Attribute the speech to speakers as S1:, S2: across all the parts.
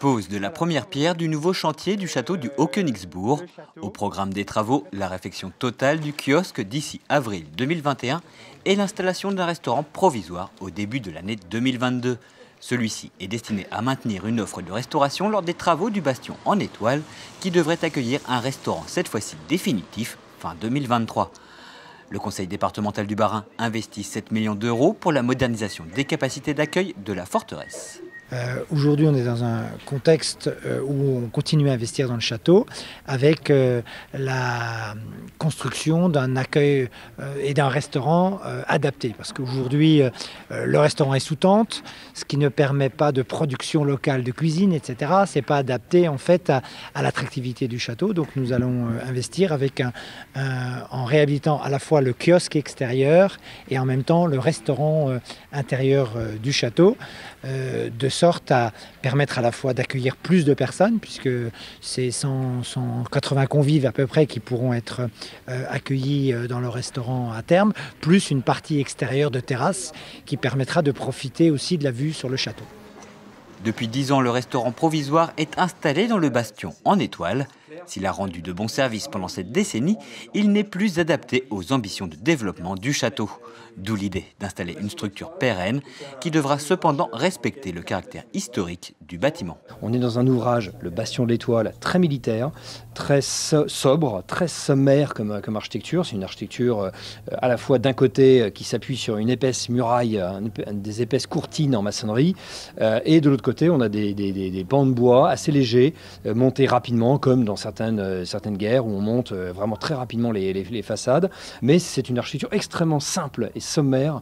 S1: Pose de la première pierre du nouveau chantier du château du Haut-Königsbourg. Au programme des travaux, la réfection totale du kiosque d'ici avril 2021 et l'installation d'un restaurant provisoire au début de l'année 2022. Celui-ci est destiné à maintenir une offre de restauration lors des travaux du bastion en étoile qui devrait accueillir un restaurant cette fois-ci définitif fin 2023. Le conseil départemental du Bas-Rhin investit 7 millions d'euros pour la modernisation des capacités d'accueil de la forteresse.
S2: Aujourd'hui, on est dans un contexte où on continue à investir dans le château avec la construction d'un accueil et d'un restaurant adapté. Parce qu'aujourd'hui, le restaurant est sous tente, ce qui ne permet pas de production locale de cuisine, etc. Ce n'est pas adapté en fait à l'attractivité du château. Donc nous allons investir avec en réhabilitant à la fois le kiosque extérieur et en même temps le restaurant intérieur du château, de sorte à permettre à la fois d'accueillir plus de personnes, puisque c'est 180 convives à peu près qui pourront être accueillis dans le restaurant à terme, plus une partie extérieure de terrasse qui permettra de profiter aussi de la vue sur le château.
S1: Depuis 10 ans, le restaurant provisoire est installé dans le bastion en étoile. S'il a rendu de bons services pendant cette décennie, il n'est plus adapté aux ambitions de développement du château. D'où l'idée d'installer une structure pérenne qui devra cependant respecter le caractère historique du bâtiment.
S3: On est dans un ouvrage, le Bastion de l'Étoile, très militaire, très sobre, très sommaire comme architecture. C'est une architecture à la fois d'un côté qui s'appuie sur une épaisse muraille, des épaisses courtines en maçonnerie, et de l'autre côté on a des pans de bois assez légers, montés rapidement comme dans certaines guerres où on monte vraiment très rapidement les façades. Mais c'est une architecture extrêmement simple et sommaire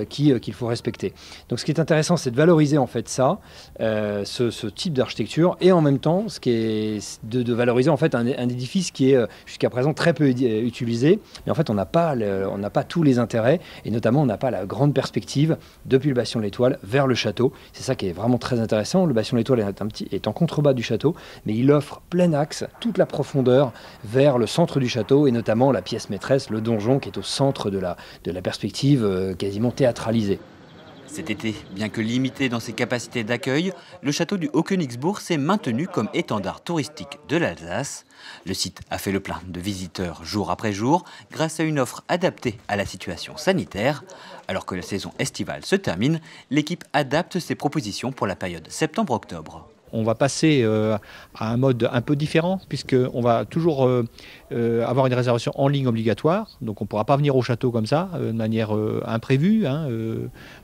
S3: qu'il faut respecter. Donc ce qui est intéressant, c'est de valoriser en fait ça, ce type d'architecture, et en même temps ce qui est de valoriser en fait un édifice qui est jusqu'à présent très peu utilisé. Mais en fait on n'a pas tous les intérêts, et notamment on n'a pas la grande perspective depuis le bastion de l'Étoile vers le château. C'est ça qui est vraiment très intéressant. Le bastion de l'Étoile est en contrebas du château, mais il offre plein axe, toute la profondeur vers le centre du château, et notamment la pièce maîtresse, le donjon, qui est au centre de la perspective quasiment théâtralisée.
S1: Cet été, bien que limité dans ses capacités d'accueil, le château du Haut-Königsbourg s'est maintenu comme étendard touristique de l'Alsace. Le site a fait le plein de visiteurs jour après jour grâce à une offre adaptée à la situation sanitaire. Alors que la saison estivale se termine, l'équipe adapte ses propositions pour la période septembre-octobre.
S4: On va passer à un mode un peu différent, puisqu'on va toujours avoir une réservation en ligne obligatoire. Donc on ne pourra pas venir au château comme ça, de manière imprévue,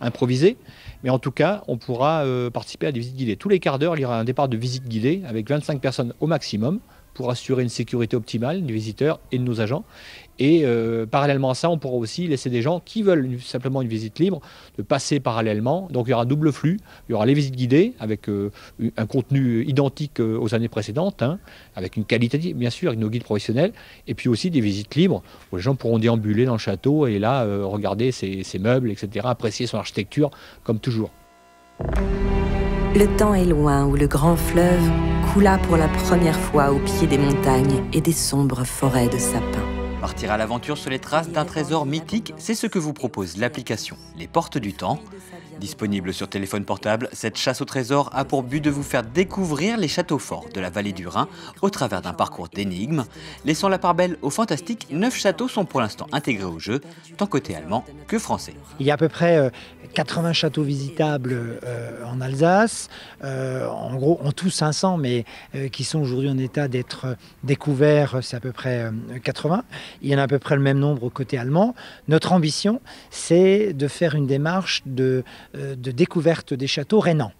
S4: improvisée. Mais en tout cas, on pourra participer à des visites guidées. Tous les quarts d'heure, il y aura un départ de visite guidée avec 25 personnes au maximum, pour assurer une sécurité optimale des visiteurs et de nos agents. Et parallèlement à ça, on pourra aussi laisser des gens qui veulent simplement une visite libre de passer parallèlement. Donc il y aura double flux, il y aura les visites guidées avec un contenu identique aux années précédentes, avec une qualité bien sûr, avec nos guides professionnels, et puis aussi des visites libres où les gens pourront déambuler dans le château et là regarder ses meubles, etc., apprécier son architecture comme toujours.
S5: Le temps est loin où le grand fleuve coula pour la première fois au pied des montagnes et des sombres forêts de sapins.
S1: Partir à l'aventure sur les traces d'un trésor mythique, c'est ce que vous propose l'application Les Portes du Temps. Disponible sur téléphone portable, cette chasse au trésor a pour but de vous faire découvrir les châteaux forts de la vallée du Rhin au travers d'un parcours d'énigmes. Laissant la part belle au fantastique, 9 châteaux sont pour l'instant intégrés au jeu, tant côté allemand que français.
S2: Il y a à peu près 80 châteaux visitables en Alsace, en gros en tout 500, mais qui sont aujourd'hui en état d'être découverts, c'est à peu près 80. Il y en a à peu près le même nombre côté allemand. Notre ambition, c'est de faire une démarche de découverte des châteaux rhénans.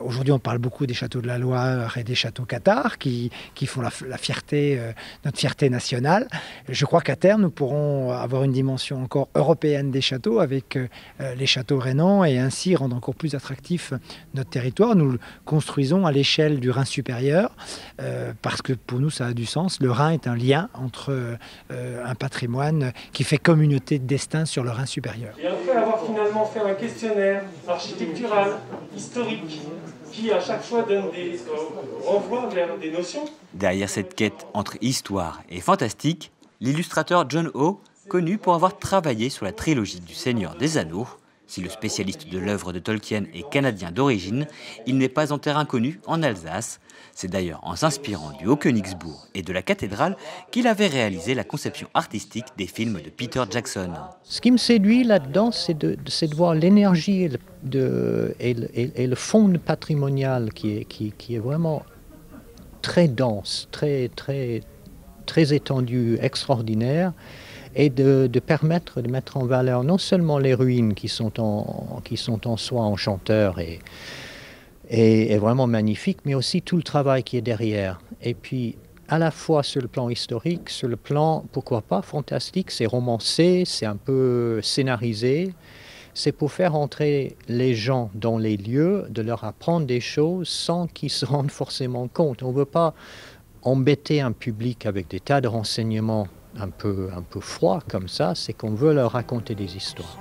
S2: Aujourd'hui, on parle beaucoup des châteaux de la Loire et des châteaux cathares qui font la fierté, notre fierté nationale. Je crois qu'à terme, nous pourrons avoir une dimension encore européenne des châteaux avec les châteaux rhénans et ainsi rendre encore plus attractif notre territoire. Nous le construisons à l'échelle du Rhin supérieur parce que pour nous, ça a du sens. Le Rhin est un lien entre un patrimoine qui fait communauté de destin sur le Rhin supérieur.
S6: Et après avoir finalement fait un questionnaire architectural, historique, qui à chaque fois donne des renvoie vers des notions.
S1: Derrière cette quête entre histoire et fantastique, l'illustrateur John Ho, connu pour avoir travaillé sur la trilogie du Seigneur des Anneaux, Si le spécialiste de l'œuvre de Tolkien est canadien d'origine, il n'est pas en terre inconnue en Alsace. C'est d'ailleurs en s'inspirant du Haut-Königsbourg et de la cathédrale qu'il avait réalisé la conception artistique des films de Peter Jackson.
S7: Ce qui me séduit là-dedans, c'est de voir l'énergie et le fond patrimonial qui est vraiment très dense, très étendu, extraordinaire, et de permettre de mettre en valeur non seulement les ruines qui sont en soi enchanteurs et vraiment magnifiques, mais aussi tout le travail qui est derrière. Et puis, à la fois sur le plan historique, sur le plan, pourquoi pas, fantastique, c'est romancé, c'est un peu scénarisé. C'est pour faire entrer les gens dans les lieux, de leur apprendre des choses sans qu'ils se rendent forcément compte. On ne veut pas embêter un public avec des tas de renseignements un peu froid comme ça, c'est qu'on veut leur raconter des histoires.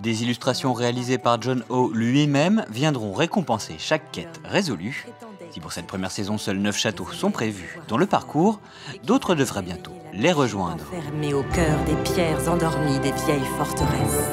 S1: Des illustrations réalisées par John O lui-même viendront récompenser chaque quête résolue. Si pour cette première saison, seuls 9 châteaux sont prévus dans le parcours, d'autres devraient bientôt les rejoindre.
S5: Enfermés au cœur des pierres endormies des vieilles forteresses.